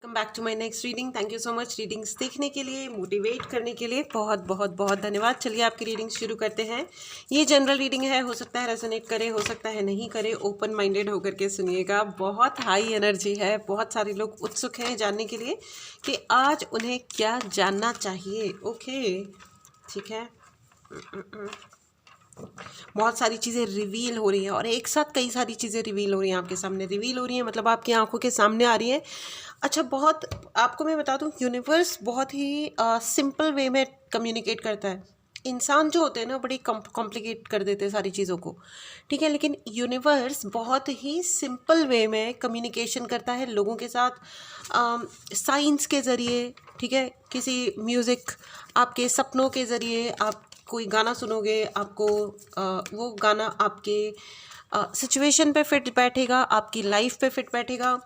Welcome back to my next reading. Thank you so much readings देखने के लिए, motivate करने के लिए बहुत बहुत बहुत धन्यवाद। चलिए आपकी रीडिंग शुरू करते हैं। ये जनरल रीडिंग है, हो सकता है रेजोनेट करे, हो सकता है नहीं करे। ओपन माइंडेड होकर के सुनिएगा। बहुत हाई एनर्जी है, बहुत सारे लोग उत्सुक हैं जानने के लिए कि आज उन्हें क्या जानना चाहिए। ओके, ठीक है। बहुत सारी चीज़ें रिवील हो रही हैं और एक साथ कई सारी चीज़ें रिवील हो रही हैं, आपके सामने रिवील हो रही हैं, मतलब आपकी आंखों के सामने आ रही हैं। अच्छा, बहुत आपको मैं बता दूं, यूनिवर्स बहुत ही सिंपल वे में कम्युनिकेट करता है। इंसान जो होते हैं ना, बड़ी कॉम्प्लिकेट कर देते हैं सारी चीज़ों को, ठीक है। लेकिन यूनिवर्स बहुत ही सिंपल वे में कम्युनिकेशन करता है लोगों के साथ, साइंस के ज़रिए, ठीक है। किसी म्यूज़िक, आपके सपनों के ज़रिए आप कोई गाना सुनोगे, आपको वो गाना आपके सिचुएशन पे फिट बैठेगा, आपकी लाइफ पे फिट बैठेगा।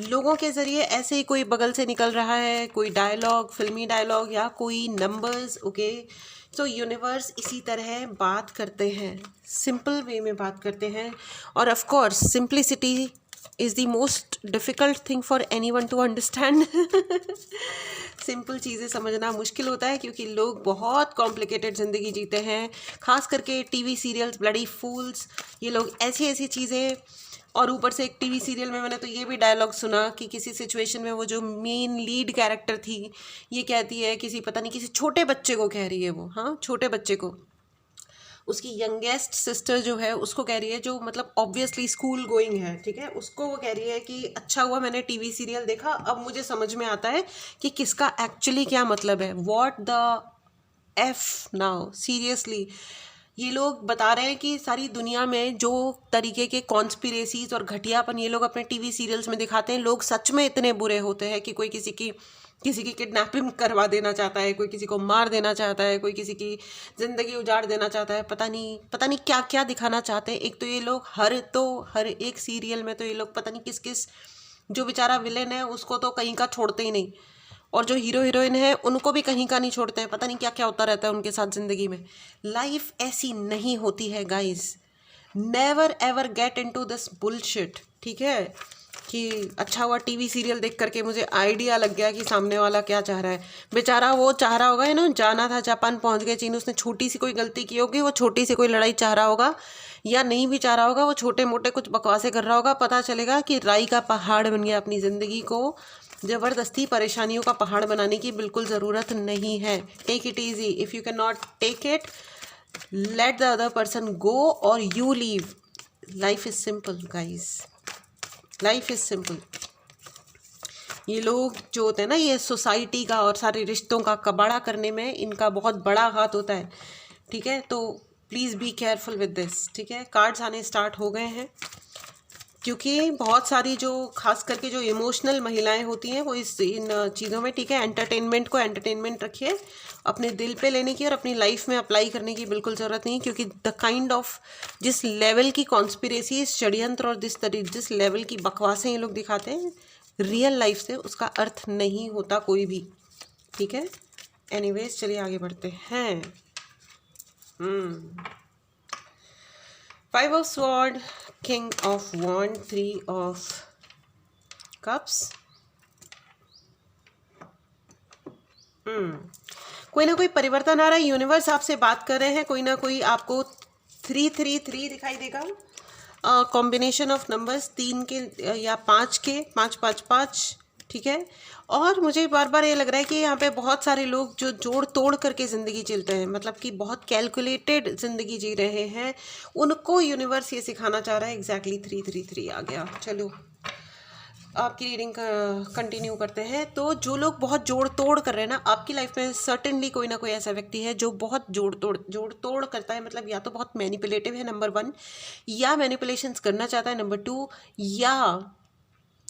लोगों के ज़रिए ऐसे ही कोई बगल से निकल रहा है, कोई डायलॉग, फिल्मी डायलॉग या कोई नंबर्स। ओके, तो यूनिवर्स इसी तरह बात करते हैं, सिंपल वे में बात करते हैं। और of course simplicity is the most difficult thing for anyone to understand. Simple चीज़ें समझना मुश्किल होता है क्योंकि लोग बहुत कॉम्प्लिकेटेड ज़िंदगी जीते हैं, खास करके टीवी सीरियल्स, ब्लडी फूल्स। ये लोग ऐसी ऐसी चीज़ें, और ऊपर से एक टीवी सीरियल में मैंने तो ये भी डायलॉग सुना कि किसी सिचुएशन में वो जो मेन लीड कैरेक्टर थी, ये कहती है किसी, पता नहीं किसी छोटे बच्चे को कह रही है वो, हाँ छोटे बच्चे को, उसकी यंगेस्ट सिस्टर जो है उसको कह रही है, जो मतलब ऑब्वियसली स्कूल गोइंग है, ठीक है, उसको वो कह रही है कि अच्छा हुआ मैंने टीवी सीरियल देखा, अब मुझे समझ में आता है कि किसका एक्चुअली क्या मतलब है। What the F now, seriously. ये लोग बता रहे हैं कि सारी दुनिया में जो तरीके के कॉन्स्पिरेसीज और घटियापन ये लोग अपने टीवी सीरियल्स में दिखाते हैं, लोग सच में इतने बुरे होते हैं कि कोई किसी की किडनैपिंग करवा देना चाहता है, कोई किसी को मार देना चाहता है, कोई किसी की ज़िंदगी उजाड़ देना चाहता है, पता नहीं क्या क्या दिखाना चाहते हैं। एक तो ये लोग हर एक सीरियल में तो ये लोग पता नहीं किस किस, जो बेचारा विलेन है उसको तो कहीं का छोड़ते ही नहीं, और जो हीरो हीरोइन है उनको भी कहीं का नहीं छोड़ते हैं। पता नहीं क्या क्या होता रहता है उनके साथ ज़िंदगी में। लाइफ ऐसी नहीं होती है guys. Never ever get into this bullshit, ठीक है। कि अच्छा हुआ टीवी सीरियल देख करके मुझे आइडिया लग गया कि सामने वाला क्या चाह रहा है। बेचारा वो चाह रहा होगा, ना जाना था जापान, पहुंच गए चीन, उसने छोटी सी कोई गलती की होगी, वो छोटी सी कोई लड़ाई चाह रहा होगा, या नहीं भी चाह रहा होगा, वो छोटे मोटे कुछ बकवासें कर रहा होगा, पता चलेगा कि राई का पहाड़ बन गया। अपनी ज़िंदगी को ज़बरदस्ती परेशानियों का पहाड़ बनाने की बिल्कुल ज़रूरत नहीं है। Take it easy, if you can not take it, let the other person go और you leave. Life is simple guys, life is simple. ये लोग जो होते हैं ना, ये सोसाइटी का और सारे रिश्तों का कबाड़ा करने में इनका बहुत बड़ा हाथ होता है, ठीक है। तो please be careful with this, ठीक है। कार्ड्स आने स्टार्ट हो गए हैं क्योंकि बहुत सारी जो खास करके जो इमोशनल महिलाएं होती हैं वो इन चीज़ों में, ठीक है। एंटरटेनमेंट को एंटरटेनमेंट रखिए, अपने दिल पे लेने की और अपनी लाइफ में अप्लाई करने की बिल्कुल ज़रूरत नहीं, क्योंकि द काइंड ऑफ जिस लेवल की कॉन्स्पिरेसी, षड्यंत्र और जिस लेवल की बकवासें ये लोग दिखाते हैं, रियल लाइफ से उसका अर्थ नहीं होता कोई भी, ठीक है। एनीवेज, चलिए आगे बढ़ते हैं। 5 of Sword, King of Wand, 3 of Cups। कोई ना कोई परिवर्तन आ रहा है, यूनिवर्स आपसे बात कर रहे हैं, कोई ना कोई आपको 333 दिखाई देगा। कॉम्बिनेशन ऑफ नंबर्स 3 के या 5 के, 555, ठीक है। और मुझे बार बार ये लग रहा है कि यहाँ पे बहुत सारे लोग जो जोड़ तोड़ करके ज़िंदगी जीते हैं, मतलब कि बहुत कैलकुलेटेड ज़िंदगी जी रहे हैं, उनको यूनिवर्स ये सिखाना चाह रहा है। एग्जैक्टली 333 आ गया। चलो आपकी रीडिंग कंटिन्यू करते हैं। तो जो लोग बहुत जोड़ तोड़ कर रहे हैं ना, आपकी लाइफ में सर्टेनली कोई ना कोई ऐसा व्यक्ति है जो बहुत जोड़ तोड़ करता है, मतलब या तो बहुत मैनिपुलेटिव है नंबर 1, या मैनिपुलेशंस करना चाहता है नंबर 2, या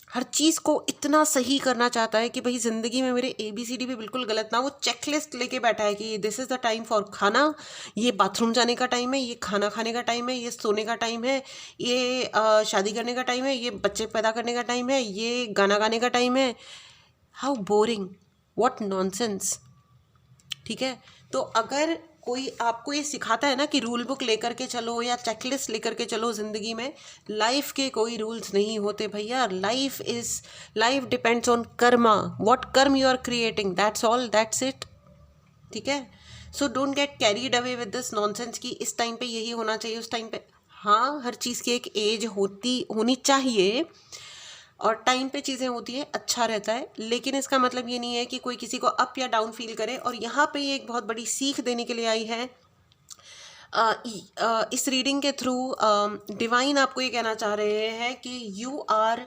हर चीज़ को इतना सही करना चाहता है कि भाई ज़िंदगी में मेरे ABCD भी बिल्कुल गलत ना। वो चेकलिस्ट लेके बैठा है कि this is the time for खाना, ये बाथरूम जाने का टाइम है, ये खाना खाने का टाइम है, ये सोने का टाइम है, ये शादी करने का टाइम है, ये बच्चे पैदा करने का टाइम है, ये गाना गाने का टाइम है। हाउ बोरिंग, व्हाट नॉनसेंस, ठीक है। तो अगर कोई आपको ये सिखाता है ना कि रूल बुक लेकर के चलो या चेकलिस्ट लेकर के चलो ज़िंदगी में, लाइफ के कोई रूल्स नहीं होते भैया। Life depends on karma, what karma you are creating, that's all, that's it. ठीक है, so don't get carried away with this nonsense कि इस टाइम पे यही होना चाहिए, उस टाइम पे। हाँ, हर चीज़ की एक एज होनी चाहिए और टाइम पे चीज़ें होती हैं, अच्छा रहता है, लेकिन इसका मतलब ये नहीं है कि कोई किसी को अप या डाउन फील करे। और यहाँ पे ये एक बहुत बड़ी सीख देने के लिए आई है। इस रीडिंग के थ्रू डिवाइन आपको ये कहना चाह रहे हैं कि you are,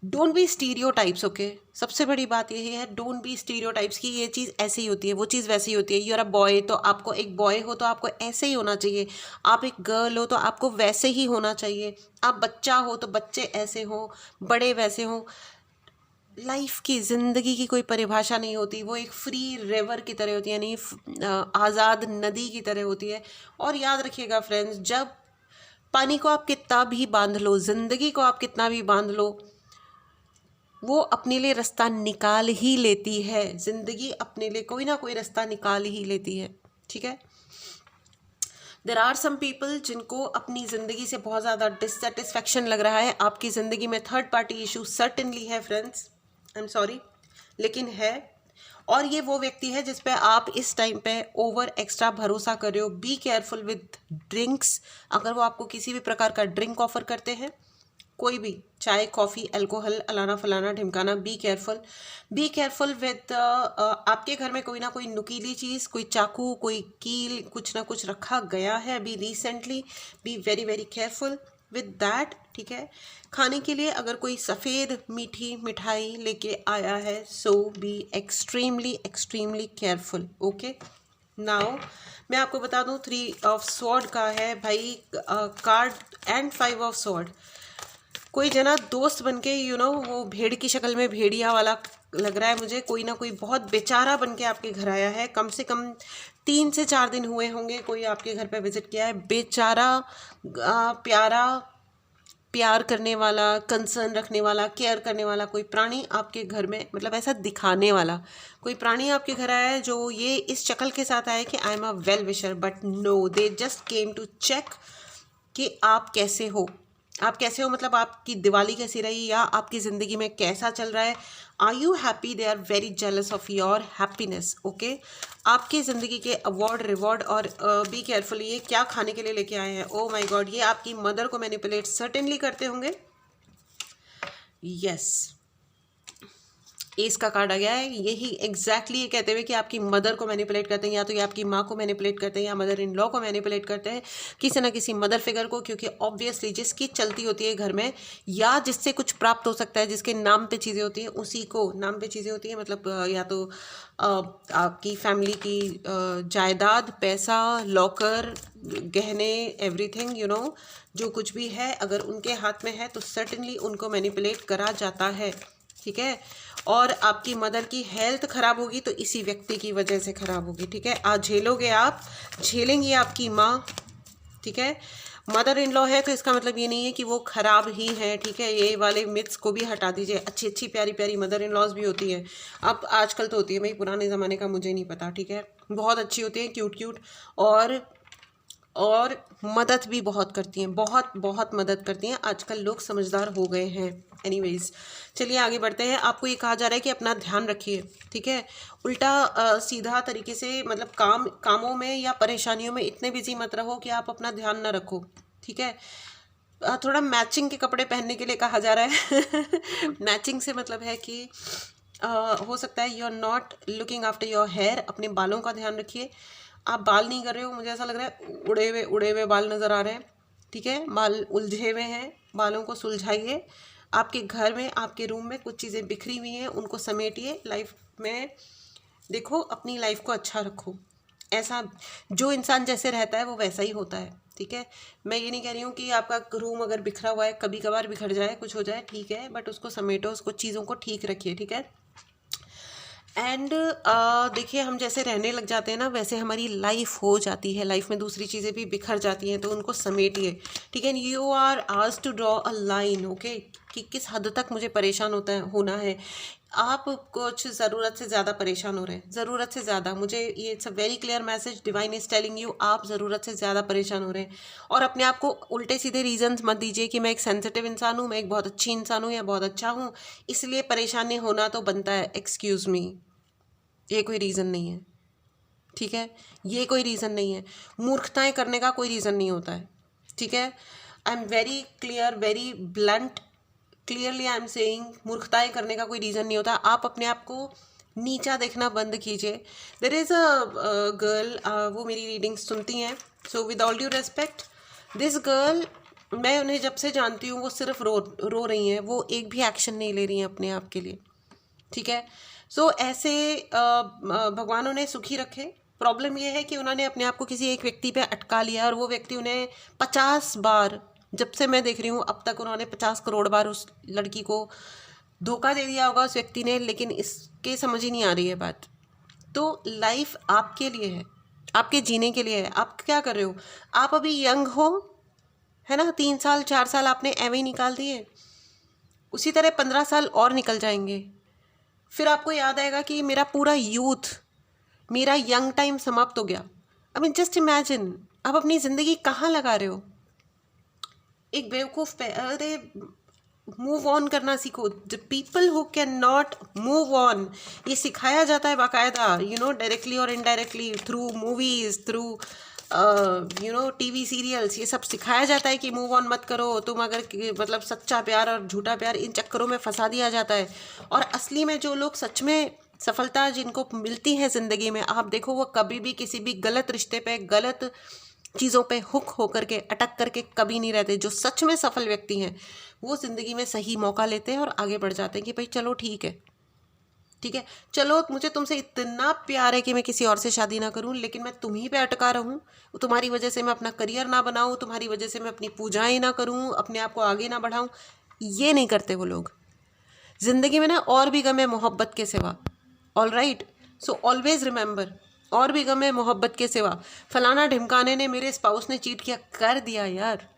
don't be stereotypes. Okay, सबसे बड़ी बात यही है, डोंट बी स्टीरियोटाइप्स की ये चीज़ ऐसे ही होती है, वो चीज़ वैसी होती है। यू आर अ बॉय तो आपको, एक बॉय हो तो आपको ऐसे ही होना चाहिए, आप एक गर्ल हो तो आपको वैसे ही होना चाहिए, आप बच्चा हो तो बच्चे ऐसे हो, बड़े वैसे हो। लाइफ की, ज़िंदगी की कोई परिभाषा नहीं होती, वो एक फ्री रिवर की तरह होती है, यानी आज़ाद नदी की तरह होती है। और याद रखिएगा फ्रेंड्स, जब पानी को आप कितना भी बांध लो, ज़िंदगी को आप कितना भी बांध लो, वो अपने लिए रास्ता निकाल ही लेती है। ज़िंदगी अपने लिए कोई ना कोई रास्ता निकाल ही लेती है। ठीक है, देर आर सम पीपल जिनको अपनी ज़िंदगी से बहुत ज़्यादा डिससेटिस्फैक्शन लग रहा है। आपकी ज़िंदगी में थर्ड पार्टी इशू सर्टेनली है फ्रेंड्स, आई एम सॉरी, लेकिन है। और ये वो व्यक्ति है जिस पे आप इस टाइम पे ओवर एक्स्ट्रा भरोसा कर रहे हो। Be careful with drinks. अगर वो आपको किसी भी प्रकार का ड्रिंक ऑफर करते हैं, कोई भी, चाय, कॉफ़ी, अल्कोहल, अलाना फलाना ढिमकाना, बी केयरफुल विद, आपके घर में कोई ना कोई नुकीली चीज़, कोई चाकू, कोई कील, कुछ ना कुछ रखा गया है अभी recently, be very very careful with that. ठीक है, खाने के लिए अगर कोई सफ़ेद मीठी मिठाई लेके आया है, so be extremely careful. Okay, now मैं आपको बता दूं, 3 ऑफ स्वॉर्ड का है भाई कार्ड एंड 5 ऑफ स्वॉर्ड। कोई जना दोस्त बन के वो भेड़ की शक्ल में भेड़िया वाला लग रहा है मुझे, कोई ना कोई बहुत बेचारा बन के आपके घर आया है। कम से कम 3 से 4 दिन हुए होंगे कोई आपके घर पे विजिट किया है। बेचारा, प्यारा, प्यार करने वाला, कंसर्न रखने वाला, केयर करने वाला कोई प्राणी आपके घर में, मतलब ऐसा दिखाने वाला कोई प्राणी आपके घर आया है, जो ये इस शक्ल के साथ आया है कि I am a well wisher, but no, they just came to check कि आप कैसे हो। आप कैसे हो मतलब आपकी दिवाली कैसी रही, या आपकी ज़िंदगी में कैसा चल रहा है। Are you happy? They are very jealous of your happiness. Okay, आपकी ज़िंदगी के अवार्ड, रिवॉर्ड और बी केयरफुल, ये क्या खाने के लिए लेके आए हैं। ओ माय गॉड, ये आपकी मदर को मैनिपुलेट सर्टेनली करते होंगे। यस, एस का कार्ड आ गया है। यही एग्जैक्टली ये कहते हुए कि आपकी मदर को मैनिपुलेट करते हैं, या तो ये आपकी माँ को मैनिपुलेट करते हैं, या मदर इन लॉ को मैनिपुलेट करते हैं, किसी ना किसी मदर फिगर को। क्योंकि ऑब्वियसली जिसकी चलती होती है घर में, या जिससे कुछ प्राप्त हो सकता है, जिसके नाम पे चीज़ें होती हैं, उसी को नाम पे चीज़ें होती हैं। मतलब या तो आपकी फैमिली की जायदाद, पैसा, लॉकर, गहने, एवरीथिंग, जो कुछ भी है, अगर उनके हाथ में है तो सर्टेनली उनको मैनिपुलेट करा जाता है। ठीक है, और आपकी मदर की हेल्थ ख़राब होगी तो इसी व्यक्ति की वजह से ख़राब होगी। ठीक है, आज झेलोगे आप, झेलेंगी आपकी माँ। ठीक है, मदर इन लॉ है तो इसका मतलब ये नहीं है कि वो ख़राब ही है। ठीक है, ये वाले मिथ्स को भी हटा दीजिए। अच्छी अच्छी प्यारी प्यारी मदर इन लॉज भी होती हैं। अब आजकल तो होती है भाई, पुराने ज़माने का मुझे नहीं पता। ठीक है, बहुत अच्छी होती हैं, क्यूट क्यूट, और मदद भी बहुत करती हैं, बहुत बहुत मदद करती हैं। आजकल लोग समझदार हो गए हैं। एनीवेज, चलिए आगे बढ़ते हैं। आपको ये कहा जा रहा है कि अपना ध्यान रखिए। ठीक है, उल्टा सीधा तरीके से, मतलब कामों में या परेशानियों में इतने बिजी मत रहो कि आप अपना ध्यान ना रखो। ठीक है, थोड़ा मैचिंग के कपड़े पहनने के लिए कहा जा रहा है। मैचिंग से मतलब है कि हो सकता है you are not looking after your hair. अपने बालों का ध्यान रखिए। आप बाल नहीं कर रहे हो, मुझे ऐसा लग रहा है उड़े हुए बाल नज़र आ रहे हैं। ठीक है, बाल उलझे हुए हैं, बालों को सुलझाइए। आपके घर में, आपके रूम में कुछ चीज़ें बिखरी हुई हैं, उनको समेटिए। लाइफ में देखो, अपनी लाइफ को अच्छा रखो। ऐसा जो इंसान जैसे रहता है वो वैसा ही होता है। ठीक है, मैं ये नहीं कह रही हूँ कि आपका रूम अगर बिखरा हुआ है, कभी कभार बिखर जाए, कुछ हो जाए, ठीक है, बट उसको समेटो, उसको चीज़ों को ठीक रखिए। ठीक है, एंड देखिए, हम जैसे रहने लग जाते हैं ना, वैसे हमारी लाइफ हो जाती है। लाइफ में दूसरी चीज़ें भी बिखर जाती हैं, तो उनको समेटिए। ठीक है, you are asked to draw a line. Okay, कि किस हद तक मुझे परेशान होना है। आप कुछ ज़रूरत से ज़्यादा परेशान हो रहे हैं, ज़रूरत से ज़्यादा। मुझे ये it's a very clear message, divine is telling you, आप ज़रूरत से ज़्यादा परेशान हो रहे हैं। और अपने आप को उल्टे सीधे रीजंस मत दीजिए कि मैं एक सेंसिटिव इंसान हूँ, मैं एक बहुत अच्छी इंसान हूँ या बहुत अच्छा हूँ, इसलिए परेशानी होना तो बनता है। एक्सक्यूज़ मी, ये कोई रीज़न नहीं है, ठीक है? ये कोई रीज़न नहीं है। मूर्खताएं करने का कोई रीज़न नहीं होता है, ठीक है? I am very clear, very blunt, clearly I am saying, मूर्खताएं करने का कोई रीज़न नहीं होता। आप अपने आप को नीचा देखना बंद कीजिए। देर इज़ अ गर्ल, वो मेरी रीडिंग सुनती हैं, so with all due respect, this girl, मैं उन्हें जब से जानती हूँ वो सिर्फ रो रही हैं, वो एक भी एक्शन नहीं ले रही हैं अपने आप के लिए, ठीक है? सो ऐसे भगवान उन्हें सुखी रखे। प्रॉब्लम ये है कि उन्होंने अपने आप को किसी एक व्यक्ति पे अटका लिया और वो व्यक्ति उन्हें 50 बार, जब से मैं देख रही हूँ अब तक उन्होंने 50 करोड़ बार उस लड़की को धोखा दे दिया होगा उस व्यक्ति ने, लेकिन इसके समझ ही नहीं आ रही है बात। तो लाइफ आपके लिए है, आपके जीने के लिए है। आप क्या कर रहे हो? आप अभी यंग हो, है ना? 3 साल 4 साल आपने एवं ही निकाल दिए, उसी तरह 15 साल और निकल जाएंगे। फिर आपको याद आएगा कि मेरा पूरा यूथ, मेरा यंग टाइम समाप्त हो गया। आई मीन जस्ट इमेजिन, आप अपनी ज़िंदगी कहाँ लगा रहे हो? एक बेवकूफ़ पे, अरे मूव ऑन करना सीखो। The people who can not move on, ये सिखाया जाता है बाकायदा, यू नो, डायरेक्टली और indirectly, through movies, through you know TV serials, ये सब सिखाया जाता है कि मूव ऑन मत करो तुम, अगर मतलब सच्चा प्यार और झूठा प्यार, इन चक्करों में फंसा दिया जाता है। और असली में जो लोग सच में सफलता जिनको मिलती है ज़िंदगी में, आप देखो वो कभी भी किसी भी गलत रिश्ते पे, गलत चीज़ों पे हुक होकर के, अटक करके कभी नहीं रहते। जो सच में सफल व्यक्ति हैं वो ज़िंदगी में सही मौका लेते हैं और आगे बढ़ जाते हैं कि भाई चलो ठीक है, ठीक है, चलो मुझे तुमसे इतना प्यार है कि मैं किसी और से शादी ना करूं, लेकिन मैं तुम ही पे अटका रहूं, तुम्हारी वजह से मैं अपना करियर ना बनाऊं, तुम्हारी वजह से मैं अपनी पूजाएं ना करूं, अपने आप को आगे ना बढ़ाऊं। ये नहीं करते वो लोग। ज़िंदगी में ना और भी गम है मोहब्बत के सिवा। All right, so always remember, और भी गम है मोहब्बत के सिवा। फलाना ढिमकाने ने, मेरे स्पाउस ने चीट किया, कर दिया यार,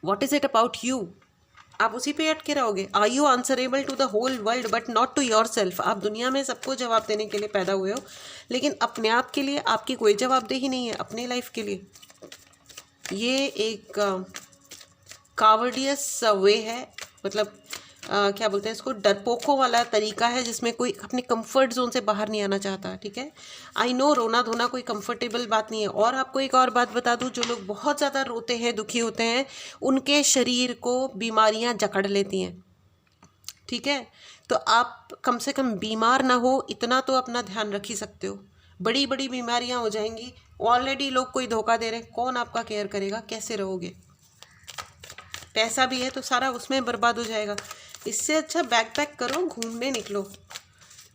what is it about you? आप उसी पे अटके रहोगे। Are you answerable to the whole world but not to yourself? आप दुनिया में सबको जवाब देने के लिए पैदा हुए हो, लेकिन अपने आप के लिए आपकी कोई जवाबदेही नहीं है, अपने लाइफ के लिए। ये एक कावर्डियस वे है, मतलब क्या बोलते हैं इसको, डरपोकों वाला तरीका है, जिसमें कोई अपने कंफर्ट जोन से बाहर नहीं आना चाहता, ठीक है? आई नो रोना धोना कोई कंफर्टेबल बात नहीं है। और आपको एक और बात बता दूं, जो लोग बहुत ज़्यादा रोते हैं, दुखी होते हैं, उनके शरीर को बीमारियां जकड़ लेती हैं, ठीक है? तो आप कम से कम बीमार ना हो, इतना तो अपना ध्यान रख ही सकते हो। बड़ी बड़ी बीमारियां हो जाएंगी, ऑलरेडी लोग कोई धोखा दे रहे हैं, कौन आपका केयर करेगा? कैसे रहोगे? पैसा भी है तो सारा उसमें बर्बाद हो जाएगा। इससे अच्छा बैक पैक करो, घूमने निकलो,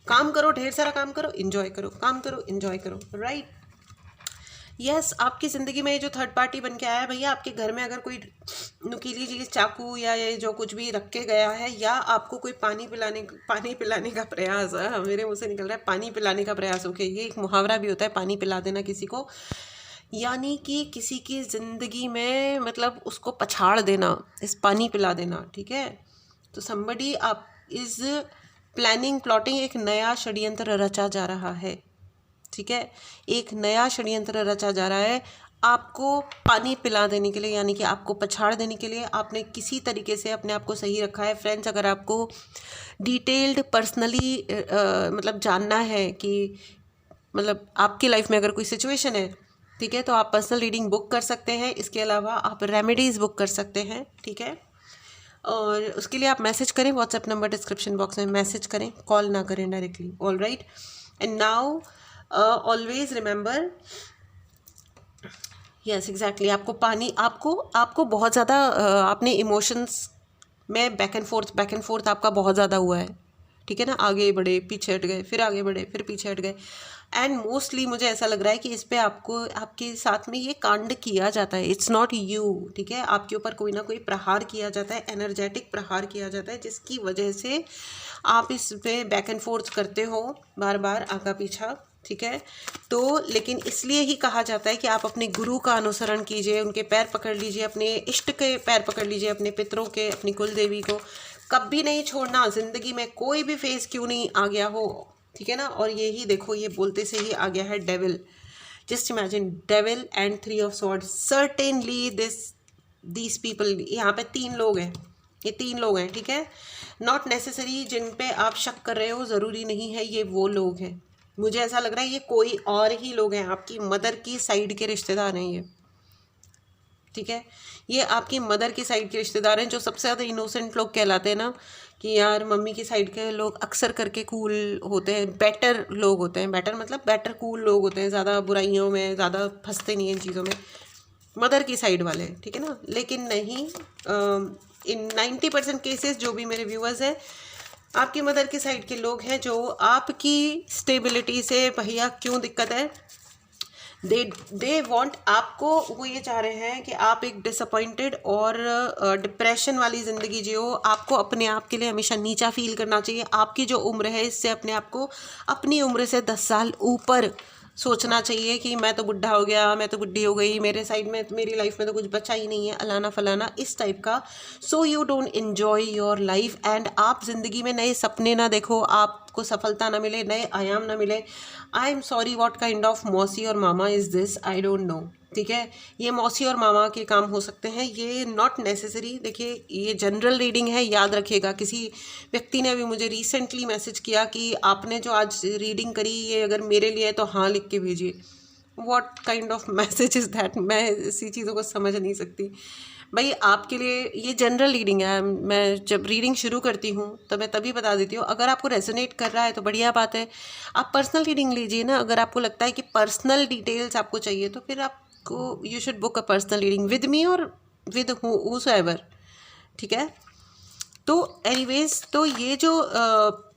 काम करो, ढेर सारा काम करो, एंजॉय करो, काम करो, एंजॉय करो, राइट? यस, आपकी ज़िंदगी में ये जो थर्ड पार्टी बन के आया है, भैया आपके घर में अगर कोई नुकीली चीज़, चाकू या ये जो कुछ भी रख के गया है, या आपको कोई पानी पिलाने का प्रयास, मेरे मुँह से निकल रहा है पानी पिलाने का प्रयास, ओके, ये एक मुहावरा भी होता है, पानी पिला देना किसी को, यानी कि किसी की ज़िंदगी में मतलब उसको पछाड़ देना, इस पानी पिला देना, ठीक है? तो somebody आप इज़ प्लानिंग, प्लॉटिंग, एक नया षड्यंत्र रचा जा रहा है, ठीक है? एक नया षड्यंत्र रचा जा रहा है आपको पानी पिला देने के लिए, यानी कि आपको पछाड़ देने के लिए। आपने किसी तरीके से अपने आप को सही रखा है। फ्रेंड्स, अगर आपको डिटेल्ड पर्सनली मतलब जानना है कि मतलब आपकी लाइफ में अगर कोई सिचुएशन है, ठीक है, तो आप पर्सनल रीडिंग बुक कर सकते हैं। इसके अलावा आप रेमेडीज़ बुक कर सकते हैं, ठीक है? और उसके लिए आप मैसेज करें, व्हाट्सएप नंबर डिस्क्रिप्शन बॉक्स में मैसेज करें, कॉल ना करें directly. All right, and now always remember, yes exactly, आपको पानी, आपको बहुत ज़्यादा आपने इमोशंस में बैक एंड फोर्थ आपका बहुत ज़्यादा हुआ है, ठीक है ना? आगे बढ़े, पीछे हट गए, फिर आगे बढ़े, फिर पीछे हट गए। एंड मोस्टली मुझे ऐसा लग रहा है कि इस पे आपको, आपके साथ में ये कांड किया जाता है। इट्स नॉट यू, ठीक है? आपके ऊपर कोई ना कोई प्रहार किया जाता है, एनर्जेटिक प्रहार किया जाता है, जिसकी वजह से आप इस पे बैक एंड फोर्थ करते हो, बार बार आगा पीछा, ठीक है? तो लेकिन इसलिए ही कहा जाता है कि आप अपने गुरु का अनुसरण कीजिए, उनके पैर पकड़ लीजिए, अपने इष्ट के पैर पकड़ लीजिए, अपने पितरों के, अपनी कुल देवी को, कभी नहीं छोड़ना, ज़िंदगी में कोई भी फेस क्यों नहीं आ गया हो, ठीक है ना। और यही देखो, ये बोलते से ही आ गया है devil. Just imagine, devil and 3 of sword. Certainly these people, यहाँ पे 3 लोग हैं, ये 3 लोग हैं, ठीक है। नॉट नेसेसरी, जिन पे आप शक कर रहे हो ज़रूरी नहीं है ये वो लोग हैं। मुझे ऐसा लग रहा है ये कोई और ही लोग हैं, आपकी मदर की साइड के रिश्तेदार हैं ये, ठीक है। ये आपकी मदर की साइड के रिश्तेदार हैं, जो सबसे ज़्यादा इनोसेंट लोग कहलाते हैं ना, कि यार मम्मी की साइड के लोग अक्सर करके कूल होते हैं, बेटर लोग होते हैं। बेटर मतलब बेटर कूल लोग होते हैं, ज़्यादा बुराइयों में ज़्यादा फंसते नहीं हैं इन चीज़ों में, मदर की साइड वाले, ठीक है ना। लेकिन नहीं, इन 90% केसेस जो भी मेरे व्यूअर्स हैं आपकी मदर की साइड के लोग हैं, जो आपकी स्टेबिलिटी से भैया क्यों दिक्कत है, दे वांट आपको, वो ये चाह रहे हैं कि आप एक डिसअपॉइंटेड और डिप्रेशन वाली ज़िंदगी जियो। आपको अपने आप के लिए हमेशा नीचा फील करना चाहिए। आपकी जो उम्र है इससे अपने आप को अपनी उम्र से 10 साल ऊपर सोचना चाहिए कि मैं तो बुढ़ा हो गया, मैं तो बुढ़ी हो गई, मेरे साइड में, मेरी लाइफ में तो कुछ बचा ही नहीं है, अलाना फलाना, इस टाइप का। So you don't enjoy your life and आप ज़िंदगी में नए सपने ना देखो, आपको सफलता ना मिले, नए आयाम ना मिले। I am sorry, what kind of mausi और mama is this, I don't know, ठीक है। ये मौसी और मामा के काम हो सकते हैं, ये नॉट नेसेसरी। देखिए, ये जनरल रीडिंग है, याद रखिएगा। किसी व्यक्ति ने अभी मुझे रिसेंटली मैसेज किया कि आपने जो आज रीडिंग करी ये अगर मेरे लिए है तो हाँ लिख के भेजिए। What kind of message is that, मैं ऐसी चीज़ों को समझ नहीं सकती भाई। आपके लिए ये जनरल रीडिंग है, मैं जब रीडिंग शुरू करती हूँ तो मैं तभी बता देती हूँ। अगर आपको रेजोनेट कर रहा है तो बढ़िया बात है, आप पर्सनल रीडिंग लीजिए ना। अगर आपको लगता है कि पर्सनल डिटेल्स आपको चाहिए तो फिर आपको you should book a personal reading with me और विद हूसोएवर, ठीक है। तो एनीवेज, तो ये जो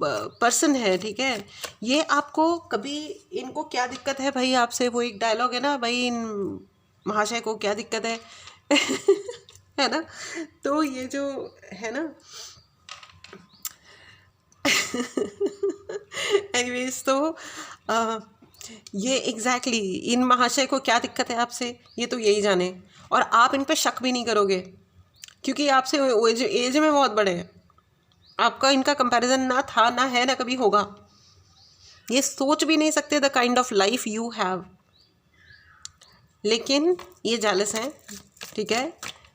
पर्सन है, ठीक है, ये आपको कभी, इनको क्या दिक्कत है भाई आपसे, वो एक डायलॉग है ना भाई, इन महाशय को क्या दिक्कत है है ना। तो ये जो है ना एनीवेज, तो ये एग्जैक्टली इन महाशय को क्या दिक्कत है आपसे, ये तो यही जाने। और आप इन पे शक भी नहीं करोगे क्योंकि आपसे एज में बहुत बड़े हैं। आपका इनका कंपैरिजन ना था, ना है, ना कभी होगा। ये सोच भी नहीं सकते the kind of life you have. लेकिन ये जेलस हैं, ठीक है।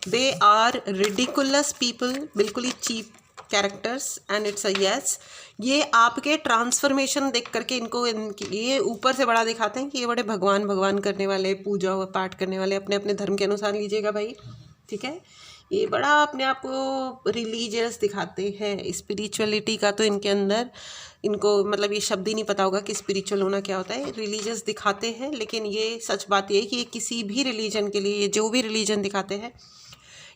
दे आर रिडिकुलस पीपल, बिल्कुल ही cheap characters and it's a yes. ये आपके ट्रांसफॉर्मेशन देख करके इनको ये ऊपर से बड़ा दिखाते हैं कि ये बड़े भगवान भगवान करने वाले, पूजा पाठ करने वाले, अपने अपने धर्म के अनुसार लीजिएगा भाई, ठीक है। ये बड़ा अपने आप को रिलीजियस दिखाते हैं। स्पिरिचुअलिटी का तो इनके अंदर, इनको मतलब ये शब्द ही नहीं पता होगा कि स्पिरिचुअल होना क्या होता है। रिलीजियस दिखाते हैं, लेकिन ये सच बात ये है कि ये किसी भी रिलीजन के लिए, जो भी रिलीजन दिखाते हैं,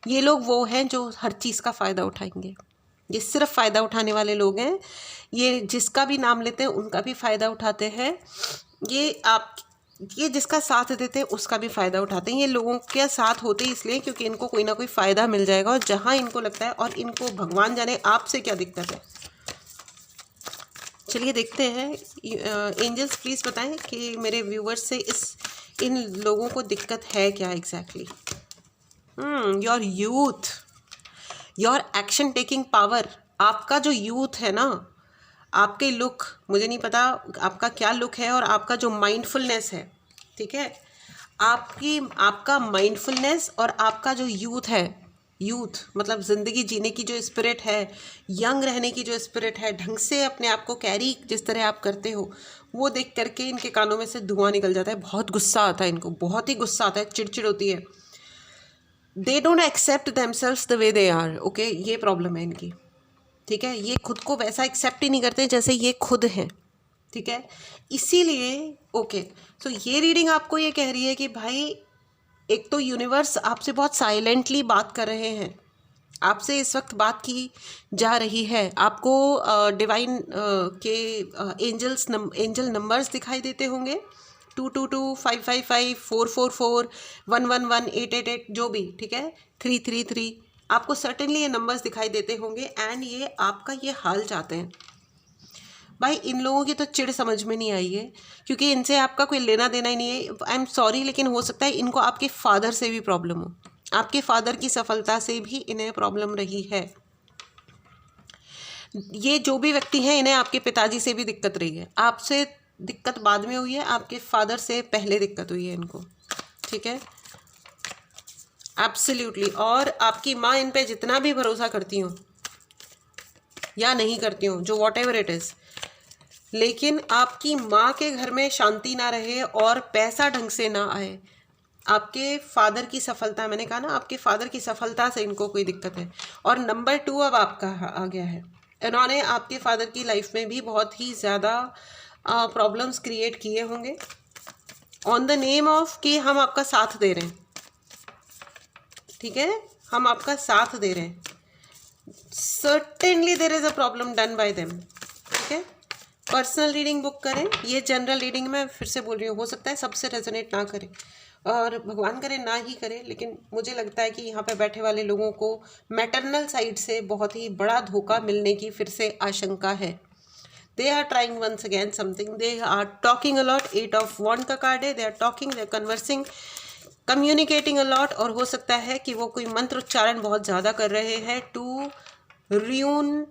ये लोग वो हैं जो हर चीज़ का फ़ायदा उठाएंगे। ये सिर्फ फ़ायदा उठाने वाले लोग हैं। ये जिसका भी नाम लेते हैं उनका भी फ़ायदा उठाते हैं। ये जिसका साथ देते हैं उसका भी फ़ायदा उठाते हैं। ये लोगों के साथ होते हैं इसलिए क्योंकि इनको कोई ना कोई फ़ायदा मिल जाएगा, और जहाँ इनको लगता है, और इनको भगवान जाने आपसे क्या दिक्कत है। चलिए देखते हैं, एंजल्स प्लीज़ बताएं कि मेरे व्यूवर्स से इन लोगों को दिक्कत है क्या exactly. Your youth, your action taking power. आपका जो यूथ है ना, आपके लुक, मुझे नहीं पता आपका क्या लुक है, और आपका जो माइंडफुलनेस है, ठीक है, आपका माइंडफुलनेस और आपका जो यूथ है, यूथ मतलब ज़िंदगी जीने की जो स्पिरिट है, यंग रहने की जो स्पिरिट है, ढंग से अपने आप को कैरी जिस तरह आप करते हो, वो देख करके इनके कानों में से धुआं निकल जाता है। बहुत गुस्सा आता है इनको, बहुत ही गुस्सा आता है, चिड़चिड़ होती है। They don't accept themselves the way they are, okay, ये प्रॉब्लम है इनकी, ठीक है। ये खुद को वैसा एक्सेप्ट ही नहीं करते जैसे ये खुद हैं, ठीक है। इसीलिए ओके, तो ये रीडिंग आपको ये कह रही है कि भाई एक तो यूनिवर्स आपसे बहुत साइलेंटली बात कर रहे हैं, आपसे इस वक्त बात की जा रही है। आपको डिवाइन के एंजल नंबर्स दिखाई देते होंगे, 222 555 444 111 888, जो भी, ठीक है, 333, आपको सर्टेनली ये नंबर्स दिखाई देते होंगे। एंड ये आपका ये हाल चाहते हैं। भाई इन लोगों की तो चिढ़ समझ में नहीं आई है क्योंकि इनसे आपका कोई लेना देना ही नहीं है। आई एम सॉरी, लेकिन हो सकता है इनको आपके फादर से भी प्रॉब्लम हो, आपके फादर की सफलता से भी इन्हें प्रॉब्लम रही है। ये जो भी व्यक्ति हैं इन्हें आपके पिताजी से भी दिक्कत रही है, आपसे दिक्कत बाद में हुई है, आपके फादर से पहले दिक्कत हुई है इनको, ठीक है, एब्सोल्युटली। और आपकी माँ इन पे जितना भी भरोसा करती हूँ या नहीं करती हूँ, जो वॉट एवर इट इज़, लेकिन आपकी माँ के घर में शांति ना रहे और पैसा ढंग से ना आए, आपके फादर की सफलता, मैंने कहा ना आपके फादर की सफलता से इनको कोई दिक्कत है। और नंबर 2 अब आपका आ गया है, इन्होंने आपके फादर की लाइफ में भी बहुत ही ज़्यादा प्रॉब्लम्स क्रिएट किए होंगे ऑन द नेम ऑफ कि हम आपका साथ दे रहे हैं, ठीक है, हम आपका साथ दे रहे हैं। Certainly there is a problem done by them, ठीक है। पर्सनल रीडिंग बुक करें, ये जनरल रीडिंग में फिर से बोल रही हूँ, हो सकता है सबसे रेजोनेट ना करे और भगवान करे ना ही करे, लेकिन मुझे लगता है कि यहाँ पे बैठे वाले लोगों को मैटरनल साइड से बहुत ही बड़ा धोखा मिलने की फिर से आशंका है। They are trying once again something, they are talking a lot, 8 of wand का कार्ड है, they are talking, they are conversing, communicating a lot. और हो सकता है कि वो कोई मंत्र उच्चारण बहुत ज़्यादा कर रहे हैं टू र्यून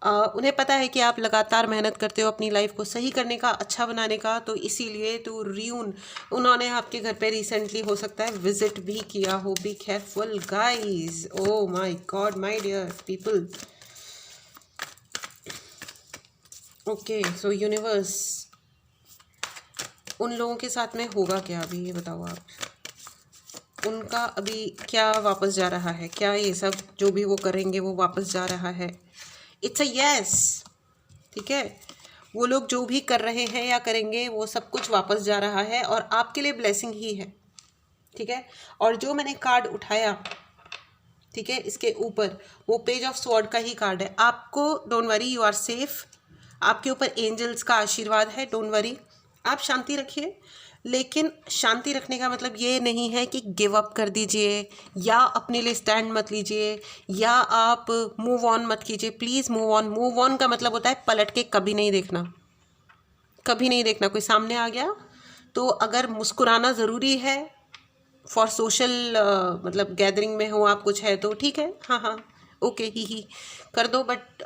उन्हें पता है कि आप लगातार मेहनत करते हो अपनी लाइफ को सही करने का, अच्छा बनाने का, तो इसीलिए टू र्यून उन्होंने आपके घर पे रिसेंटली हो सकता है विजिट भी किया हो। Be careful guys, oh my God my dear people. Okay, so universe उन लोगों के साथ में होगा क्या अभी, ये बताओ आप, उनका अभी क्या वापस जा रहा है, क्या ये सब जो भी वो करेंगे वो वापस जा रहा है? इट्स अ यस, ठीक है, वो लोग जो भी कर रहे हैं या करेंगे वो सब कुछ वापस जा रहा है और आपके लिए ब्लेसिंग ही है, ठीक है। और जो मैंने कार्ड उठाया, ठीक है, इसके ऊपर वो पेज ऑफ स्वॉर्ड का ही कार्ड है। आपको don't worry, you are safe, आपके ऊपर एंजल्स का आशीर्वाद है, डोंट वरी, आप शांति रखिए। लेकिन शांति रखने का मतलब ये नहीं है कि गिव अप कर दीजिए या अपने लिए स्टैंड मत लीजिए या आप मूव ऑन मत कीजिए, please move on. Move on का मतलब होता है पलट के कभी नहीं देखना, कभी नहीं देखना। कोई सामने आ गया तो अगर मुस्कुराना ज़रूरी है फॉर सोशल मतलब गैदरिंग में हो आप, कुछ है तो ठीक है, हाँ हाँ ओके ही कर दो, बट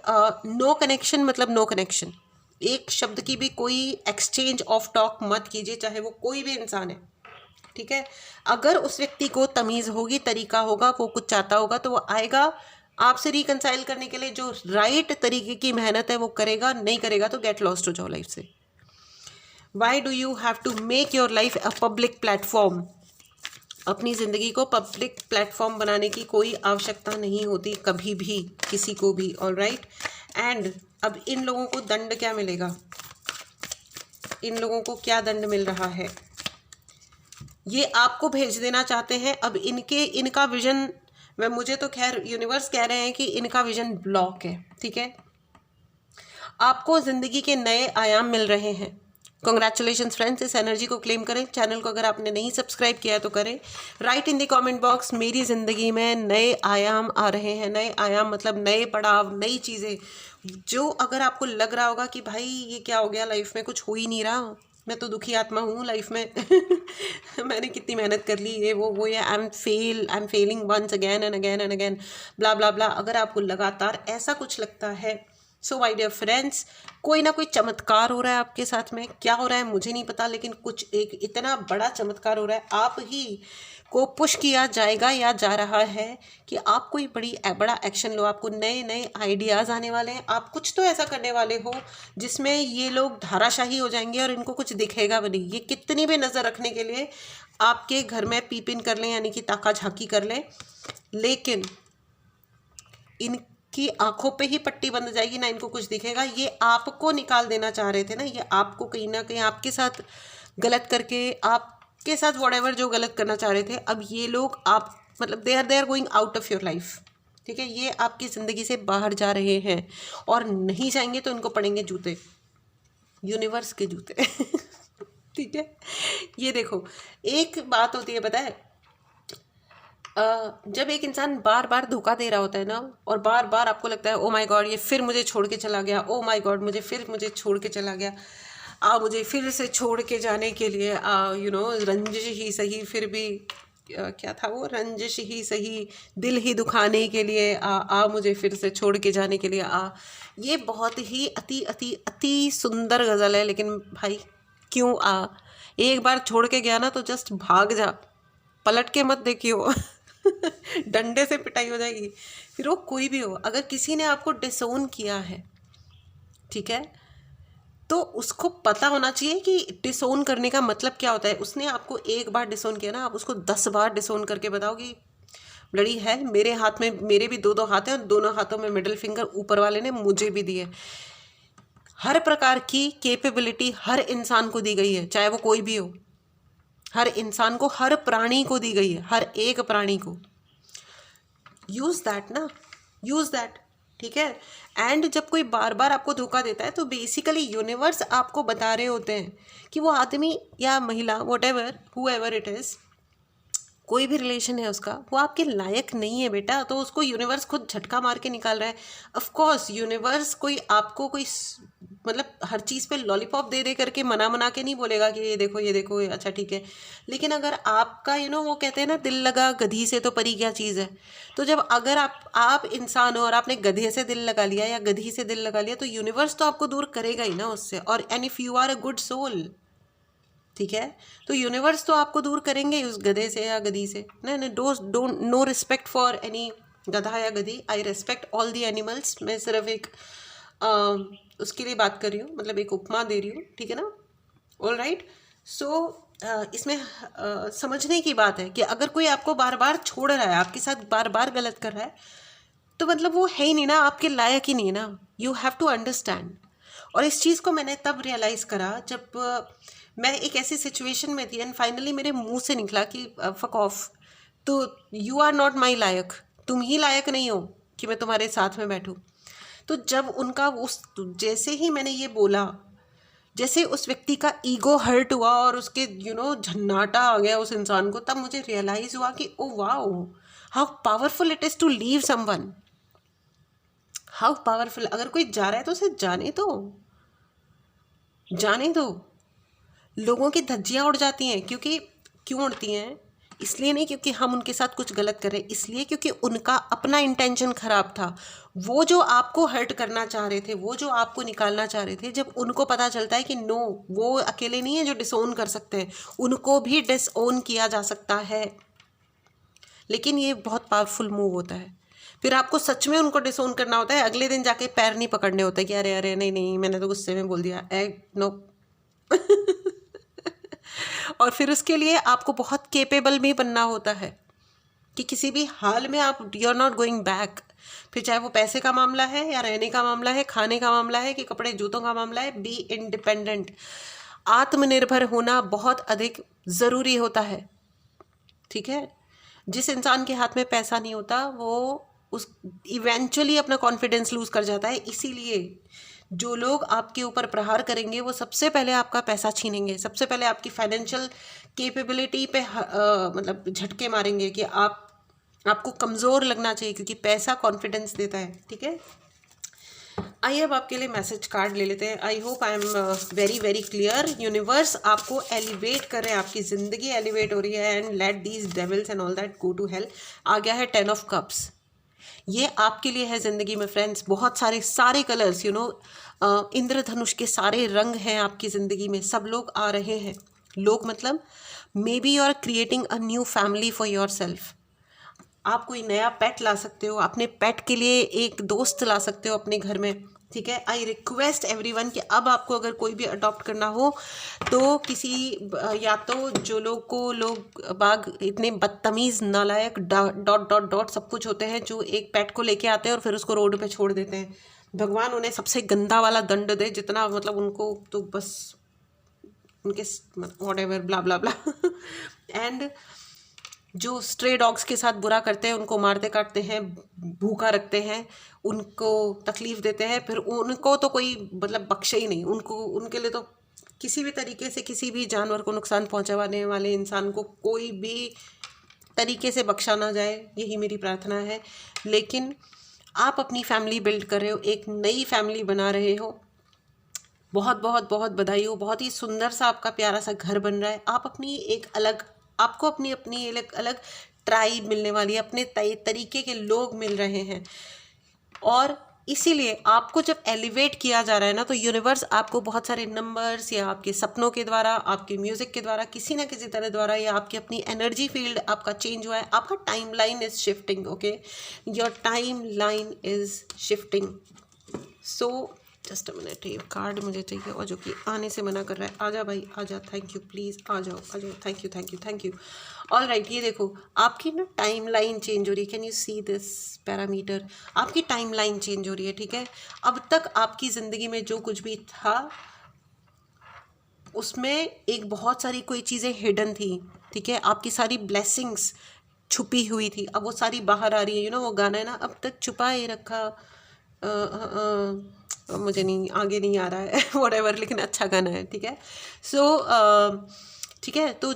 नो कनेक्शन मतलब नो कनेक्शन। एक शब्द की भी कोई एक्सचेंज ऑफ टॉक मत कीजिए, चाहे वो कोई भी इंसान है, ठीक है। अगर उस व्यक्ति को तमीज़ होगी, तरीका होगा, वो कुछ चाहता होगा तो वो आएगा आपसे रिकंसाइल करने के लिए, जो राइट तरीके की मेहनत है वो करेगा, नहीं करेगा तो गेट लॉस्ट हो जाओ लाइफ से। Why do you have to make your life a public platform? अपनी ज़िंदगी को पब्लिक प्लेटफॉर्म बनाने की कोई आवश्यकता नहीं होती कभी भी किसी को भी, ऑलराइट। एंड अब इन लोगों को दंड क्या मिलेगा, इन लोगों को क्या दंड मिल रहा है, ये आपको भेज देना चाहते हैं। अब इनका विजन, मुझे तो खैर यूनिवर्स कह रहे हैं कि इनका विजन ब्लॉक है, ठीक है। आपको ज़िंदगी के नए आयाम मिल रहे हैं। कॉन्ग्रेचुलेशन फ्रेंड्स, इस एनर्जी को क्लेम करें। चैनल को अगर आपने नहीं सब्सक्राइब किया है तो करें। Right in the comment box, मेरी ज़िंदगी में नए आयाम आ रहे हैं। नए आयाम मतलब नए पड़ाव, नई चीज़ें, जो अगर आपको लग रहा होगा कि भाई ये क्या हो गया, लाइफ में कुछ हो ही नहीं रहा, मैं तो दुखी आत्मा हूँ लाइफ में मैंने कितनी मेहनत कर ली, ये वो ये I am failing once again and again and again, blah blah blah. अगर आपको लगातार ऐसा कुछ लगता है, सो माय डियर फ्रेंड्स, कोई ना कोई चमत्कार हो रहा है आपके साथ में। क्या हो रहा है मुझे नहीं पता, लेकिन कुछ एक इतना बड़ा चमत्कार हो रहा है, आप ही को पुश किया जाएगा या जा रहा है कि आप कोई बड़ा एक्शन लो। आपको नए नए आइडियाज़ आने वाले हैं, आप कुछ तो ऐसा करने वाले हो जिसमें ये लोग धाराशाही हो जाएंगे और इनको कुछ दिखेगा भी नहीं। ये कितनी भी नज़र रखने के लिए आपके घर में पीप इन कर लें, यानी कि ताका झांकी कर लें, लेकिन इनकी आंखों पे ही पट्टी बंध जाएगी ना, इनको कुछ दिखेगा। ये आपको निकाल देना चाह रहे थे ना, ये आपको कहीं ना कहीं आपके साथ गलत करके, आपके साथ व्हाटएवर जो गलत करना चाह रहे थे, अब ये लोग आप मतलब they are going out of your life, ठीक है। ये आपकी ज़िंदगी से बाहर जा रहे हैं और नहीं जाएंगे तो इनको पड़ेंगे जूते, यूनिवर्स के जूते ठीक है। ये देखो, एक बात होती है पता है, जब एक इंसान बार बार धोखा दे रहा होता है ना, और बार बार आपको लगता है ओ माय गॉड ये फिर मुझे छोड़ के चला गया, ओ माय गॉड मुझे छोड़ के चला गया, मुझे फिर से छोड़ के जाने के लिए रंजिश ही सही फिर भी क्या था वो, रंजिश ही सही दिल ही दुखाने के लिए आ आ मुझे फिर से छोड़ के जाने के लिए आ। ये बहुत ही अति अति अति सुंदर गज़ल है, लेकिन भाई क्यों आ, एक बार छोड़ के गया ना तो जस्ट भाग जा, पलट के मत देखियो डंडे से पिटाई हो जाएगी। फिर वो कोई भी हो, अगर किसी ने आपको डिसोन किया है, ठीक है, तो उसको पता होना चाहिए कि डिसोन करने का मतलब क्या होता है। उसने आपको एक बार डिसोन किया ना, आप उसको 10 बार डिसोन करके बताओ कि लड़ी है, मेरे हाथ में, मेरे भी दो दो हाथ हैं और दोनों हाथों में मिडिल फिंगर ऊपर वाले ने मुझे भी दिए। हर प्रकार की कैपेबिलिटी हर इंसान को दी गई है, चाहे वो कोई भी हो। हर इंसान को, हर प्राणी को दी गई है, हर एक प्राणी को। यूज़ दैट ना, यूज़ दैट, ठीक है। एंड जब कोई बार बार आपको धोखा देता है तो बेसिकली यूनिवर्स आपको बता रहे होते हैं कि वो आदमी या महिला, what ever, who ever it is, कोई भी रिलेशन है उसका, वो आपके लायक नहीं है बेटा। तो उसको यूनिवर्स खुद झटका मार के निकाल रहा है। ऑफ कोर्स यूनिवर्स कोई आपको कोई मतलब हर चीज़ पे लॉलीपॉप दे दे करके मना के नहीं बोलेगा कि ये देखो ये देखो, अच्छा ठीक है। लेकिन अगर आपका वो कहते हैं ना, दिल लगा गधी से तो परी क्या चीज़ है। तो जब अगर आप इंसान हो और आपने गधे से दिल लगा लिया या गधी से दिल लगा लिया, तो यूनिवर्स तो आपको दूर करेगा ही ना उससे। और and if you are a good soul, ठीक है, तो यूनिवर्स तो आपको दूर करेंगे उस गधे से या गधी से। नहीं, don't, no respect for any गधा या गधी। I respect all the animals. मैं सिर्फ एक उसके लिए बात कर रही हूँ, मतलब एक उपमा दे रही हूँ, ठीक है ना। All right. सो इसमें समझने की बात है कि अगर कोई आपको बार बार छोड़ रहा है, आपके साथ बार बार गलत कर रहा है, तो मतलब वो है ही नहीं ना, आपके लायक ही नहीं है ना। You have to understand. और इस चीज़ को मैंने तब रियलाइज़ करा जब मैं एक ऐसी सिचुएशन में थी एंड फाइनली मेरे मुंह से निकला कि फक ऑफ, तो यू आर नॉट माई लायक, तुम ही लायक नहीं हो कि मैं तुम्हारे साथ में बैठूं। तो जब उनका उस, जैसे ही मैंने ये बोला, जैसे उस व्यक्ति का ईगो हर्ट हुआ और उसके झन्नाटा आ गया उस इंसान को, तब मुझे रियलाइज़ हुआ कि oh wow, how powerful it is to leave someone. How powerful. अगर कोई जा रहा है तो उसे जाने दो, जाने दो। लोगों की धज्जियाँ उड़ जाती हैं, क्योंकि क्यों उड़ती हैं? इसलिए नहीं क्योंकि हम उनके साथ कुछ गलत करें, इसलिए क्योंकि उनका अपना इंटेंशन खराब था। वो जो आपको हर्ट करना चाह रहे थे, वो जो आपको निकालना चाह रहे थे, जब उनको पता चलता है कि नो, वो अकेले नहीं है जो डिसओन कर सकते हैं, उनको भी डिसओन किया जा सकता है। लेकिन ये बहुत पावरफुल मूव होता है। फिर आपको सच में उनको डिसओन करना होता है, अगले दिन जाके पैर नहीं पकड़ने होते कि अरे अरे नहीं नहीं, मैंने तो गुस्से में बोल दिया, नो। और फिर उसके लिए आपको बहुत केपेबल भी बनना होता है कि किसी भी हाल में आप, you are not going back. फिर चाहे वो पैसे का मामला है या रहने का मामला है, खाने का मामला है कि कपड़े जूतों का मामला है, बी इंडिपेंडेंट। आत्मनिर्भर होना बहुत अधिक ज़रूरी होता है, ठीक है। जिस इंसान के हाथ में पैसा नहीं होता वो उस इवेंचुअली अपना कॉन्फिडेंस लूज़ कर जाता है। इसीलिए जो लोग आपके ऊपर प्रहार करेंगे वो सबसे पहले आपका पैसा छीनेंगे, सबसे पहले आपकी फाइनेंशियल कैपेबिलिटी पे मतलब झटके मारेंगे कि आपको कमज़ोर लगना चाहिए, क्योंकि पैसा कॉन्फिडेंस देता है, ठीक है। आइए अब आपके लिए मैसेज कार्ड ले लेते हैं। I hope I am very very clear. Universe आपको एलिवेट कर रहे हैं, आपकी ज़िंदगी एलिवेट हो रही है। And let these devils and all that go to hell. आ गया है 10 ऑफ कप्स, ये आपके लिए है ज़िंदगी में फ्रेंड्स। बहुत सारे कलर्स, इंद्रधनुष के सारे रंग हैं आपकी ज़िंदगी में। सब लोग आ रहे हैं। लोग मतलब maybe you are creating a new family for yourself. आप कोई नया पेट ला सकते हो, अपने पेट के लिए एक दोस्त ला सकते हो अपने घर में, ठीक है। आई रिक्वेस्ट एवरीवन कि अब आपको अगर कोई भी अडॉप्ट करना हो तो किसी, या तो जो लोग बाग इतने बदतमीज़ नालायक डॉट डॉट डॉट सब कुछ होते हैं, जो एक पेट को लेके आते हैं और फिर उसको रोड पे छोड़ देते हैं। भगवान उन्हें सबसे गंदा वाला दंड दे, जितना मतलब उनको तो बस उनके what ever blah blah blah. And जो स्ट्रे डॉग्स के साथ बुरा करते हैं, उनको मारते काटते हैं, भूखा रखते हैं, उनको तकलीफ़ देते हैं, फिर उनको तो कोई मतलब बख्शे ही नहीं। उनके लिए तो किसी भी तरीके से किसी भी जानवर को नुकसान पहुंचाने वाले इंसान को कोई भी तरीके से बख्शा ना जाए, यही मेरी प्रार्थना है। लेकिन आप अपनी फैमिली बिल्ड कर रहे हो, एक नई फैमिली बना रहे हो, बहुत बहुत बहुत बधाई हो। बहुत ही सुंदर सा आपका प्यारा सा घर बन रहा है। आप अपनी एक अलग आपको अपनी अपनी अलग अलग ट्राइब मिलने वाली है, अपने तरीके के लोग मिल रहे हैं। और इसीलिए आपको जब एलिवेट किया जा रहा है ना, तो यूनिवर्स आपको बहुत सारे नंबर्स या आपके सपनों के द्वारा, आपके म्यूज़िक के द्वारा, किसी ना किसी तरह द्वारा, या आपकी अपनी एनर्जी फील्ड आपका चेंज हुआ है, आपका time line is shifting. Okay, your time line is shifting. So just a minute, ये कार्ड मुझे चाहिए और जो कि आने से मना कर रहा है। आजा भाई आजा, थैंक यू, प्लीज़ आ जाओ आ जाओ, thank you thank you thank you. All right, ये देखो आपकी ना टाइम लाइन चेंज हो रही है। Can you see this parameter? आपकी टाइम लाइन चेंज हो रही है, ठीक है। अब तक आपकी ज़िंदगी में जो कुछ भी था उसमें एक बहुत सारी कोई चीज़ें हिडन थी, ठीक है। आपकी सारी ब्लेसिंग्स छुपी हुई थी, अब वो सारी बाहर आ रही है। वो गाना है ना, अब तक छुपाए रखा, मुझे नहीं, आगे नहीं आ रहा है व्हाटएवर, लेकिन अच्छा गाना है, ठीक है। सो ठीक है, तो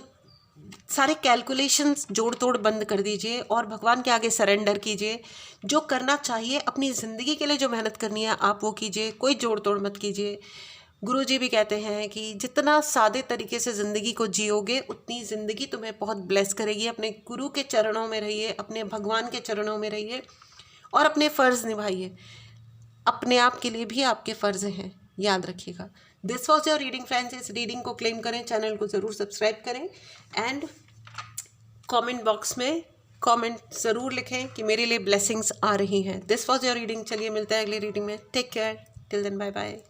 सारे कैलकुलेशंस जोड़ तोड़ बंद कर दीजिए और भगवान के आगे सरेंडर कीजिए। जो करना चाहिए अपनी ज़िंदगी के लिए, जो मेहनत करनी है आप वो कीजिए, कोई जोड़ तोड़ मत कीजिए। गुरुजी भी कहते हैं कि जितना सादे तरीके से ज़िंदगी को जियोगे उतनी ज़िंदगी तुम्हें बहुत ब्लेस करेगी। अपने गुरु के चरणों में रहिए, अपने भगवान के चरणों में रहिए और अपने फ़र्ज़ निभाइए। अपने आप के लिए भी आपके फ़र्ज़ हैं, याद रखिएगा। This was your reading friends. इस रीडिंग को क्लेम करें, चैनल को ज़रूर सब्सक्राइब करें एंड कमेंट बॉक्स में कमेंट ज़रूर लिखें कि मेरे लिए ब्लेसिंग्स आ रही हैं। This was your reading. चलिए मिलते हैं अगली रीडिंग में। Take care, till then, bye bye.